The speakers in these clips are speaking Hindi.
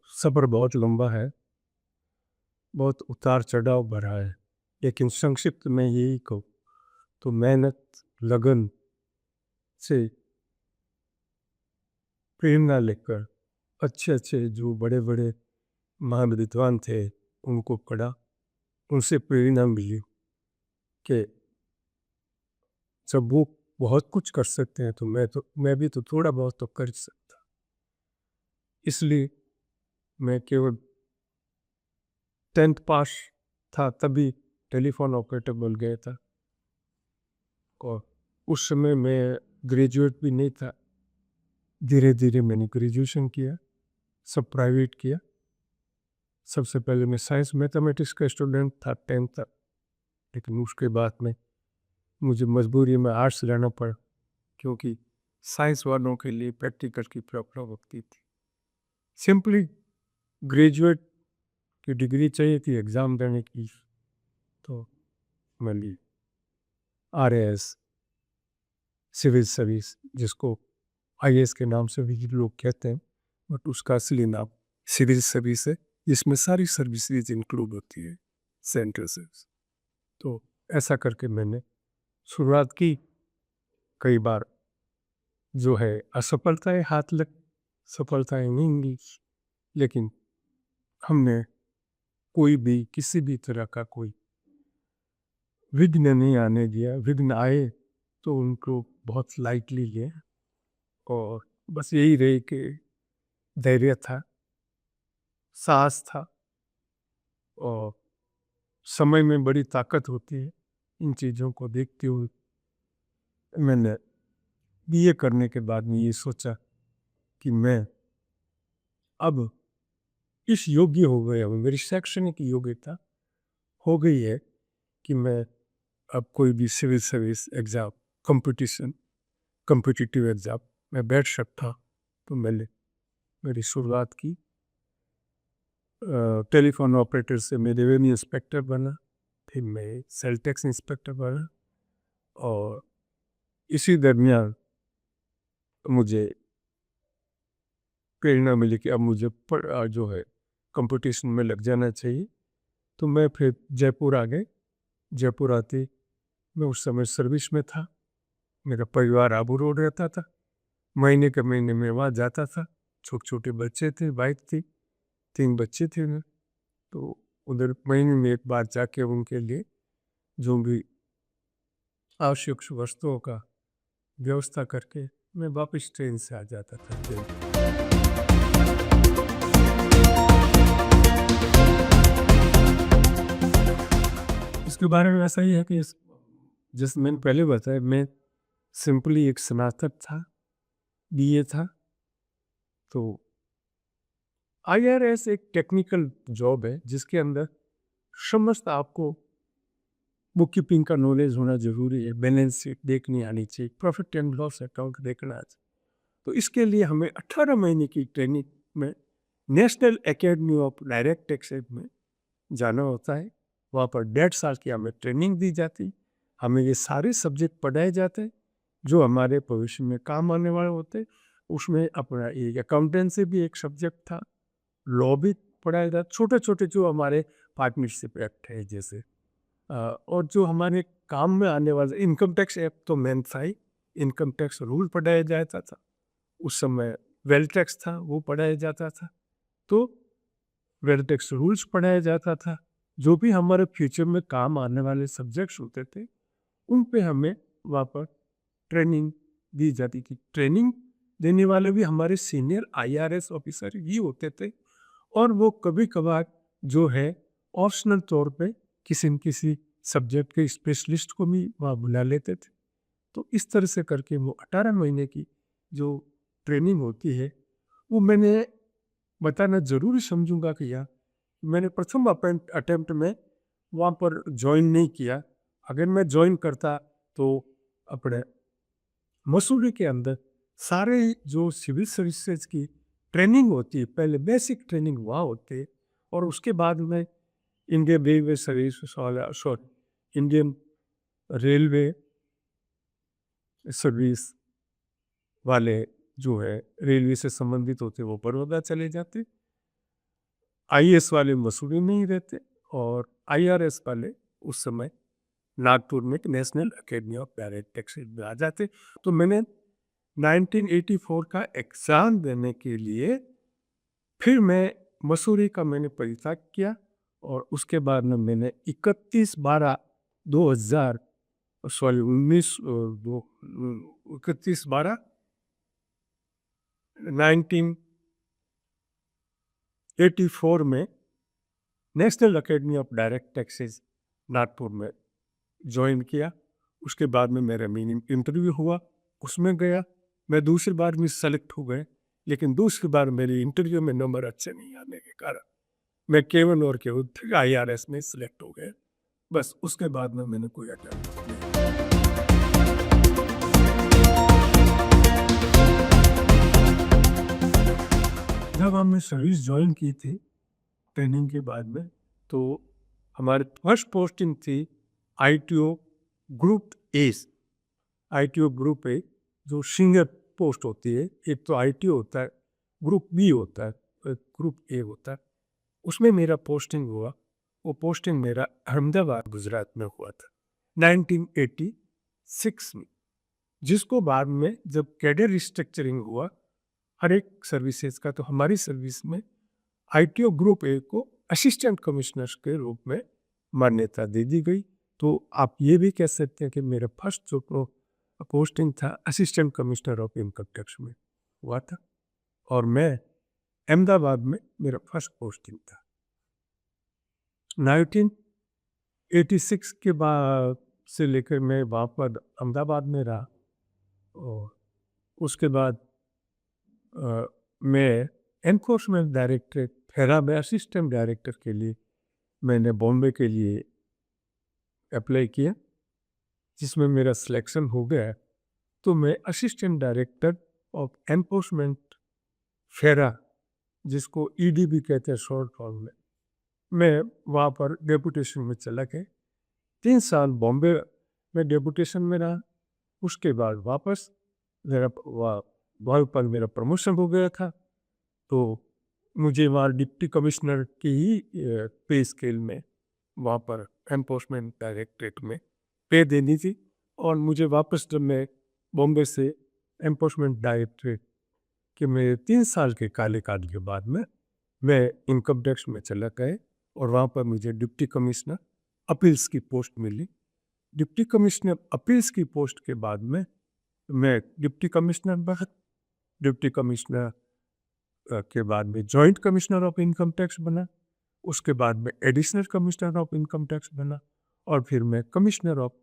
सफ़र बहुत लंबा है, बहुत उतार-चढ़ाव भरा है। लेकिन संक्षिप्त में यही कहूँ तो मेहनत, लगन से प्रेरणा लेकर अच्छे-अच्छे जो बड़े-बड़े महान विद्वान थे, उनको पढ़ा, उनसे प्रेरणा मिली कि जब वो बहुत कुछ कर सकते हैं, तो मैं भी तो थोड़ा बहुत तो कर ही सकता। इसलिए मैं केवल 10th पास था तभी टेलीफ़ोन ऑपरेटर बन गया था और उस समय मैं ग्रेजुएट भी नहीं था। धीरे-धीरे मैंने ग्रेजुएशन किया, सब प्राइवेट किया। सबसे पहले मैं साइंस मैथमेटिक्स का स्टूडेंट था 10th तक, लेकिन उसके बाद में मुझे मजबूरी में आर्ट्स लेना पड़ा क्योंकि साइंस वालों के लिए प्रैक्टिकल की प्रॉब्लम होती थी। सिंपली ग्रेजुएट की डिग्री चाहिए थी एग्ज़ाम देने की, तो मैं ली आरएएस सिविल सर्विस, जिसको आईएएस के नाम से भी लोग कहते हैं, बट उसका असली नाम सिविल सर्विस है, जिसमें सारी सर्विसेज इंक्लूड होती है, सेंट्रल सर्विस। तो ऐसा करके मैंने शुरुआत की। कई बार जो है असफलताएं हाथ लग, सफलताएं नहीं मिली, लेकिन हमने कोई भी किसी भी तरह का कोई विघ्न नहीं आने दिया। विघ्न आए तो उनको बहुत लाइटली लिए और बस यही रहे कि धैर्य था, साहस था और समय में बड़ी ताकत होती है। इन चीज़ों को देखते हुए मैंने बीए करने के बाद में ये सोचा कि मैं अब इस योग्य हो गया हूँ, मेरी शैक्षणिक योग्यता हो गई है कि मैं अब कोई भी civil service exam, competition, competitive exam में बैठ सकता हूँ। तो मैंने मेरी शुरुआत की। टेलीफोन ऑपरेटर से मैं रेवेन्यू इंस्पेक्टर बना, फिर मैं सेल टैक्स इंस्पेक्टर बना और इसी दरमियान मुझे प्रेरणा मिली कि अब मुझे जो है कंपटीशन में लग जाना चाहिए। तो मैं फिर जयपुर आ गए। जयपुर आते मैं उस समय सर्विस में था। मेरा परिवार आबू रोड रहता था। महीने के महीने में वहाँ जाता था। छोटे-छोटे बच्चे थे, वाइफ थी, 3 बच्चे थे उन्हें। तो उधर महीने में 1 बार जाके उनके लिए जो भी आवश्यक वस्तुओं का व्यवस्था करके मैं वापस ट्रेन से आ जाता था जयपुर। इसके बारे में ऐसा ही है कि जैसे मैंने पहले बताया, मैं सिंपली एक स्नातक था, बीए था। तो आईआरएस एक टेक्निकल जॉब है जिसके अंदर समस्त आपको बुक कीपिंग का नॉलेज होना जरूरी है, बैलेंस शीट देखनी आनी चाहिए, प्रॉफिट एंड लॉस अकाउंट देखना चाहिए। तो इसके लिए हमें 18 महीने की ट्रेनिंग में national academy of direct taxes में जाना होता है। वहाँ पर 1.5 साल की हमें ट्रेनिंग दी जाती। हमें ये सारे सब्जेक्ट पढ़ाए जाते जो हमारे भविष्य में काम आने वाले होते। उसमें अपना एक अकाउंटेंसी भी एक सब्जेक्ट था, लॉ भी पढ़ाया जाता, छोटे छोटे जो हमारे पार्टनरशिप एक्ट है जैसे, और जो हमारे काम में आने वाले इनकम टैक्स एक्ट तो मेन था ही। इनकम टैक्स रूल पढ़ाया जाता था उस समय। वेल्थ टैक्स था वो पढ़ाया जाता था। तो वेल्थ टैक्स रूल्स पढ़ाया जाता था। जो भी हमारे फ्यूचर में काम आने वाले सब्जेक्ट्स होते थे उन पे हमें वहाँ पर ट्रेनिंग दी जाती थी। ट्रेनिंग देने वाले भी हमारे सीनियर आईआरएस ऑफिसर ही होते थे और वो कभी कभार जो है ऑप्शनल तौर पे किसी न किसी सब्जेक्ट के स्पेशलिस्ट को भी वहाँ बुला लेते थे। तो इस तरह से करके वो 18 महीने की जो ट्रेनिंग होती है वो मैंने बताना ज़रूरी समझूंगा कि यार मैंने प्रथम अटेम्प्ट में वहाँ पर ज्वाइन नहीं किया। अगर मैं ज्वाइन करता तो अपने मसूरी के अंदर सारे जो सिविल सर्विसेज की ट्रेनिंग होती है, पहले बेसिक ट्रेनिंग वहाँ होती है और उसके बाद में Indian railway service, sorry, Indian railway service वाले जो है रेलवे से संबंधित होते वो बड़ौदा चले जाते। आईएएस वाले मसूरी में ही रहते और आईआरएस वाले उस समय नागपुर में national academy of direct taxes में आ जाते। तो मैंने 1984 का एग्ज़ाम देने के लिए फिर मैं मसूरी का मैंने परित्याग किया और उसके बाद में मैंने 31/12/2000 सॉरी 1984 में national academy of direct taxes Nagpur में ज्वाइन किया। उसके बाद में मेरा मिनी इंटरव्यू हुआ, उसमें गया। मैं दूसरी बार भी सेलेक्ट हो गए, लेकिन दूसरी बार मेरे इंटरव्यू में नंबर अच्छे नहीं आने के कारण मैं केवल और केवल फिर आईआरएस में सिलेक्ट हो गया। बस उसके बाद में मैंने कोई अटेम्प्ट नहीं किया। जब हमने सर्विस ज्वाइन की थी ट्रेनिंग के बाद में, तो हमारी फर्स्ट पोस्टिंग थी ITO group A. ITO group A जो सीनियर पोस्ट होती है, एक तो आईटीओ होता है, ग्रुप बी होता है, ग्रुप ए होता है। उसमें मेरा पोस्टिंग हुआ। वो पोस्टिंग मेरा अहमदाबाद गुजरात में हुआ था 1986 में, जिसको बाद में जब कैडर रिस्ट्रक्चरिंग हुआ हर एक सर्विसेज का, तो हमारी सर्विस में आईटीओ ग्रुप ए को असिस्टेंट कमिश्नर के रूप में मान्यता दे दी गई। तो आप ये भी कह सकते हैं कि मेरा फर्स्ट जो पोस्टिंग था assistant commissioner of income tax में हुआ था और मैं अहमदाबाद में मेरा फर्स्ट पोस्टिंग था। 1986 के बाद से लेकर मैं वहाँ पर अहमदाबाद में रहा और उसके बाद मैं एनफोर्समेंट डायरेक्टरेट फेरा में असिस्टेंट डायरेक्टर के लिए मैंने बॉम्बे के लिए अप्लाई किया, जिसमें मेरा सिलेक्शन हो गया। तो मैं असिस्टेंट डायरेक्टर ऑफ एनफोर्समेंट फेरा, जिसको ईडी भी कहते हैं शॉर्ट फॉर्म में, मैं वहाँ पर डेपुटेशन में चला गया। 3 साल बॉम्बे में डेपुटेशन में रहा। उसके बाद वापस मेरा वहाँ पर मेरा प्रमोशन हो गया था, तो मुझे वहाँ डिप्टी कमिश्नर की ही पे स्केल में वहाँ पर एनफोर्समेंट डायरेक्टरेट में पे देनी थी। और मुझे वापस जब मैं बॉम्बे से एनफोर्समेंट डायरेक्टरेट के मेरे 3 साल के कार्यकाल के बाद में मैं इनकम टैक्स में चला गया और वहाँ पर मुझे डिप्टी कमिश्नर अपील्स की पोस्ट मिली। डिप्टी कमिश्नर अपील्स की पोस्ट के बाद में मैं डिप्टी कमिश्नर बना। डिप्टी कमिश्नर के बाद में joint commissioner of income tax बना। उसके बाद में additional commissioner of income tax बना और फिर मैं commissioner of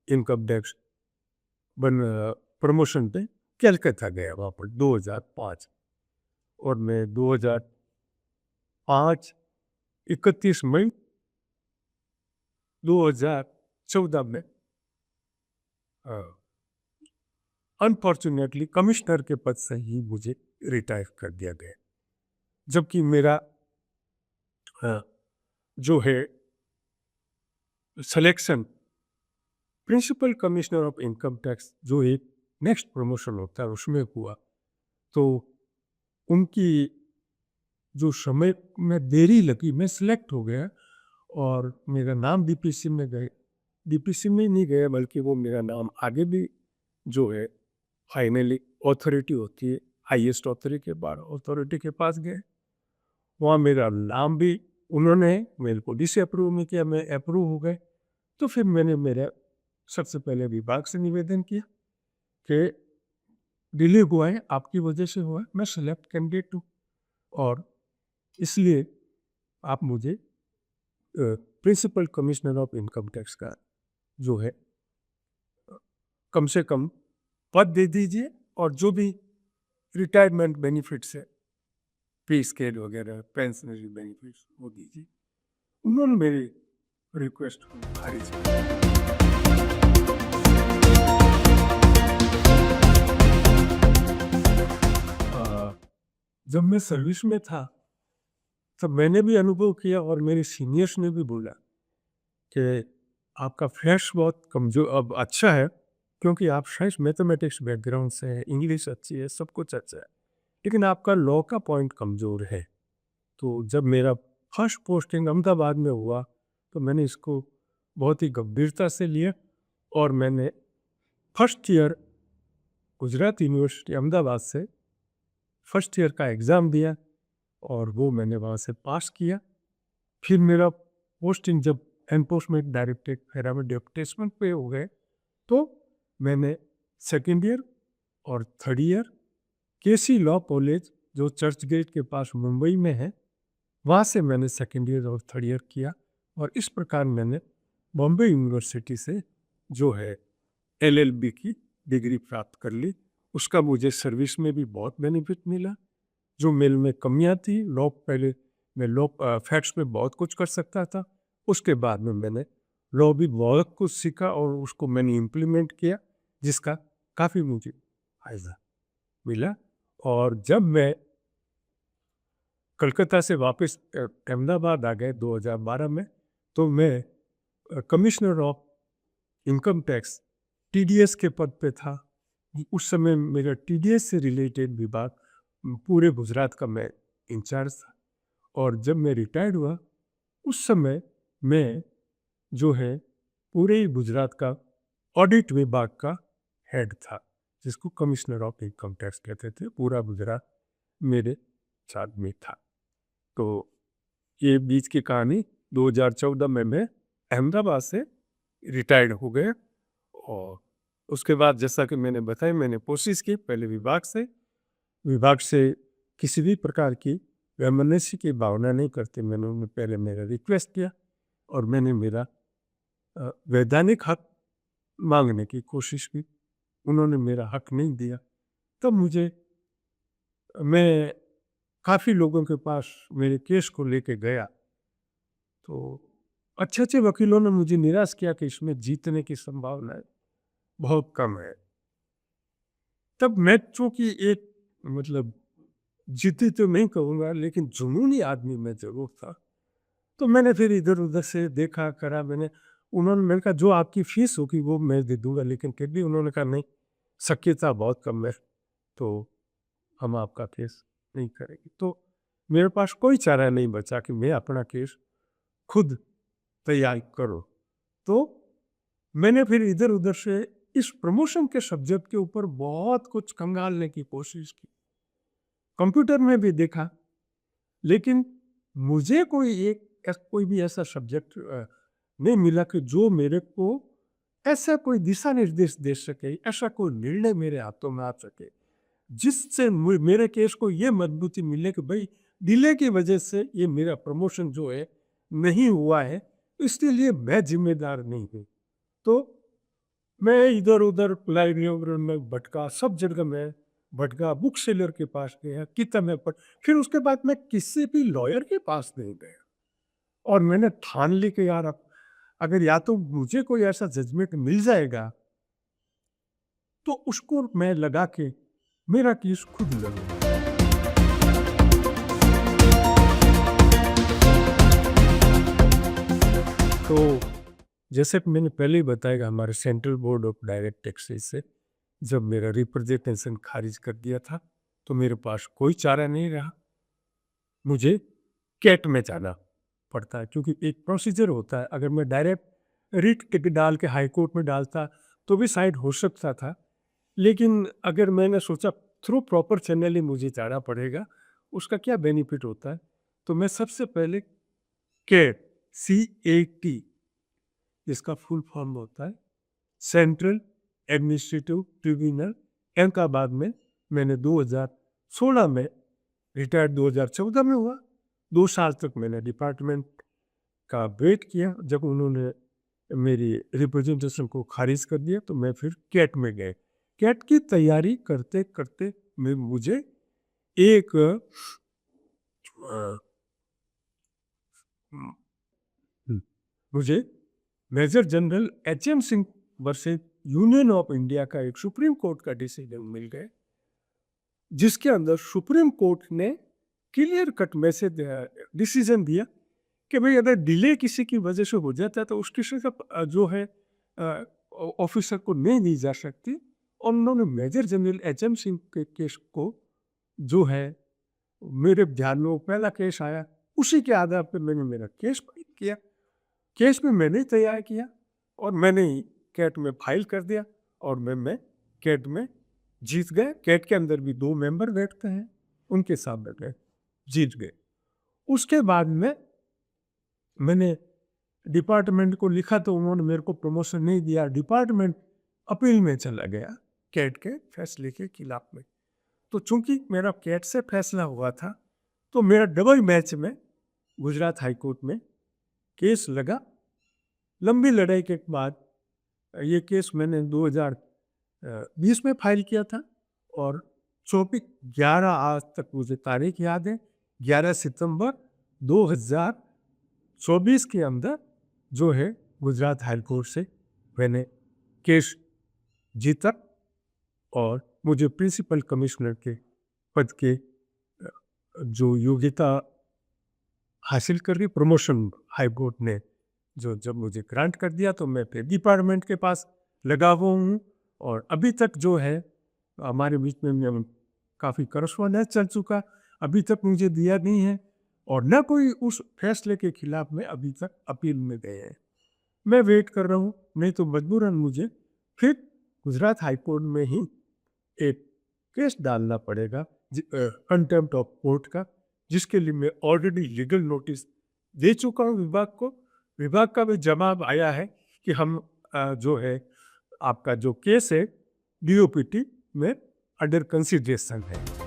income tax promotion पे कलकत्ता गया वहाँ पर 2005। और मैं 2005 31 मई 2014 में अनफॉर्चुनेटली कमिश्नर के पद से ही मुझे रिटायर कर दिया गया, जबकि मेरा जो है selection principal commissioner of income tax, जो एक नेक्स्ट प्रमोशन होता है, उसमें हुआ। तो उनकी जो समय में देरी लगी, मैं सिलेक्ट हो गया और मेरा नाम डीपीसी में गए। डीपीसी में नहीं गया, बल्कि वो मेरा नाम आगे भी जो है फाइनली अथॉरिटी होती है, हाईएस्ट अथॉरिटी के पास गए। वहाँ मेरा नाम भी उन्होंने मेरे को डिसअप्रूव में किया, मैं अप्रूव हो गए। तो फिर मैंने मेरा सबसे पहले विभाग से निवेदन किया कि डिले हुआ है, आपकी वजह से हुआ है, मैं सेलेक्ट कैंडिडेट हूँ और इसलिए आप मुझे principal commissioner of income tax का जो है कम से कम पद दे दीजिए और जो भी रिटायरमेंट बेनिफिट्स है, पे स्केल वगैरह, पेंशनरी बेनिफिट्स, वो दीजिए। उन्होंने मेरी रिक्वेस्ट को खारिज किया। जब मैं सर्विस में था तब मैंने भी अनुभव किया और मेरे सीनियर्स ने भी बोला कि आपका फ्रेश बहुत कमजोर, अब अच्छा है क्योंकि आप साइंस मैथमेटिक्स बैकग्राउंड से हैं, इंग्लिश अच्छी है, सब कुछ अच्छा है, लेकिन आपका लॉ का पॉइंट कमज़ोर है। तो जब मेरा फर्स्ट पोस्टिंग अहमदाबाद में हुआ तो मैंने इसको बहुत ही गंभीरता से लिया और मैंने first year Gujarat university Ahmedabad से फर्स्ट ईयर का एग्ज़ाम दिया और वो मैंने वहाँ से पास किया। फिर मेरा पोस्टिंग जब एनफोर्समेंट डायरेक्टरेट हैदराबाद डेप्यूटेशमेंट पे हो गए तो मैंने सेकेंड ईयर और थर्ड ईयर केसी लॉ कॉलेज जो चर्च गेट के पास मुंबई में है वहाँ से मैंने सेकेंड ईयर और थर्ड ईयर किया और इस प्रकार मैंने बॉम्बे यूनिवर्सिटी से जो है एलएलबी की डिग्री प्राप्त कर ली। उसका मुझे सर्विस में भी बहुत बेनिफिट मिला। जो मेरे में कमियां थी लॉ पहले मैं लॉ फैक्ट्स में बहुत कुछ कर सकता था, उसके बाद में मैंने लॉ भी बहुत कुछ सीखा और उसको मैंने इम्प्लीमेंट किया जिसका काफ़ी मुझे फायदा मिला। और जब मैं कलकत्ता से वापस अहमदाबाद आ गए 2012 में तो मैं commissioner of income tax TDS के पद पे था। उस समय मेरा टीडीएस से रिलेटेड विभाग पूरे गुजरात का मैं इंचार्ज था और जब मैं रिटायर्ड हुआ उस समय मैं जो है पूरे ही गुजरात का ऑडिट विभाग का हेड था जिसको कमिश्नर ऑफ इनकम टैक्स कहते थे। पूरा गुजरात मेरे साथ में था। तो ये बीच की कहानी 2014 में मैं अहमदाबाद से रिटायर्ड हो गए और उसके बाद जैसा कि मैंने बताया मैंने कोशिश की पहले विभाग से किसी भी प्रकार की रेमनेंसी की भावना नहीं करते। मैंने उन्हें पहले मेरा रिक्वेस्ट किया और मैंने मेरा वैधानिक हक मांगने की कोशिश की। उन्होंने मेरा हक नहीं दिया। तब मैं काफ़ी लोगों के पास मेरे केस को लेके गया तो अच्छे अच्छे वकीलों ने मुझे निराश किया कि इसमें जीतने की संभावना बहुत कम है। तब मैं चूँकि एक मतलब जिद्दी तो नहीं कहूँगा लेकिन जुनूनी आदमी मैं ज़रूर था। तो मैंने फिर इधर उधर से देखा करा मैंने कहा जो आपकी फीस होगी वो मैं दे दूंगा, लेकिन फिर भी उन्होंने कहा नहीं शक्यता बहुत कम है तो हम आपका केस नहीं करेंगे। तो मेरे पास कोई चारा नहीं बचा कि मैं अपना केस खुद तैयार करूं। तो मैंने फिर इधर उधर से इस प्रमोशन के सब्जेक्ट के ऊपर बहुत कुछ खंगालने की कोशिश की, कंप्यूटर में भी देखा, लेकिन मुझे कोई भी ऐसा सब्जेक्ट नहीं मिला कि जो मेरे को ऐसा कोई दिशा निर्देश दे सके, ऐसा कोई निर्णय मेरे हाथों में आ सके जिससे मेरे केस को ये मजबूती मिले कि भाई डिले की वजह से ये मेरा प्रमोशन जो है नहीं हुआ है, इसलिए मैं जिम्मेदार नहीं हूँ। तो मैं इधर उधर लाइब्रेरी में भटका, सब जगह मैं भटका, बुक सेलर के पास गया, किताबें पढ़, फिर उसके बाद मैं किसी भी लॉयर के पास नहीं गया और मैंने ठान ली कि यार अगर या तो मुझे कोई ऐसा जजमेंट मिल जाएगा तो उसको मैं लगा के मेरा केस खुद लड़ूंगा। तो जैसे कि मैंने पहले ही बताया कि हमारे central board of direct taxes से जब मेरा रिप्रेजेंटेशन खारिज कर दिया था तो मेरे पास कोई चारा नहीं रहा, मुझे कैट में जाना पड़ता है क्योंकि एक प्रोसीजर होता है। अगर मैं डायरेक्ट रिट टिकट डाल के हाई कोर्ट में डालता तो भी साइड हो सकता था, लेकिन अगर मैंने सोचा थ्रू प्रॉपर चैनल ही मुझे जाना पड़ेगा, उसका क्या बेनिफिट होता है, तो मैं सबसे पहले कैट CAT जिसका फुल फॉर्म होता है सेंट्रल एडमिनिस्ट्रेटिव ट्रिब्यूनल अहमदाबाद में मैंने 2016 में रिटायर्ड 2014 में हुआ। 2 साल तक मैंने डिपार्टमेंट का वेट किया। जब उन्होंने मेरी रिप्रेजेंटेशन को खारिज कर दिया तो मैं फिर कैट में गए। कैट की तैयारी करते करते मुझे एक मुझे major general HM Singh versus union of India का एक सुप्रीम कोर्ट का डिसीजन मिल गया जिसके अंदर सुप्रीम कोर्ट ने क्लियर कट मैसेज डिसीजन दिया कि भाई अगर डिले किसी की वजह से हो जाता है तो उस किसी का जो है ऑफिसर को नहीं दी जा सकती। और उन्होंने मेजर जनरल HM सिंह के केस को जो है मेरे ध्यान में वो पहला केस आया उसी के आधार पे मैंने मेरा केस फाइल किया। केस में मैंने ही तैयार किया और मैंने ही कैट में फाइल कर दिया और मैं कैट में जीत गए। कैट के अंदर भी 2 मेंबर बैठते हैं, उनके सामने मैं जीत गए। उसके बाद में मैंने डिपार्टमेंट को लिखा तो उन्होंने मेरे को प्रमोशन नहीं दिया। डिपार्टमेंट अपील में चला गया कैट के फैसले के खिलाफ में। तो चूंकि मेरा कैट से फैसला हुआ था तो मेरा डबल मैच में गुजरात हाई कोर्ट में केस लगा। लंबी लड़ाई के बाद ये केस मैंने 2020 में फाइल किया था और 11 आज तक मुझे तारीख याद है, 11 सितंबर 2024 के अंदर जो है गुजरात हाई कोर्ट से मैंने केस जीता और मुझे प्रिंसिपल कमिश्नर के पद के जो योग्यता हासिल कर ली, प्रमोशन हाई कोर्ट ने जो जब मुझे ग्रांट कर दिया तो मैं फिर डिपार्टमेंट के पास लगा हुआ हूँ। और अभी तक जो है हमारे बीच में काफ़ी करस्पॉन्डेंस चल चुका, अभी तक मुझे दिया नहीं है और न कोई उस फैसले के खिलाफ में अभी तक अपील में गए हैं। मैं वेट कर रहा हूँ, नहीं तो मजबूरन मुझे फिर गुजरात हाई कोर्ट में ही एक केस डालना पड़ेगा कंटेम्प्ट ऑफ कोर्ट का, जिसके लिए मैं ऑलरेडी लीगल नोटिस दे चुका हूँ विभाग को। विभाग का भी जवाब आया है कि हम जो है आपका जो केस है DOPT में अंडर कंसिडरेशन है।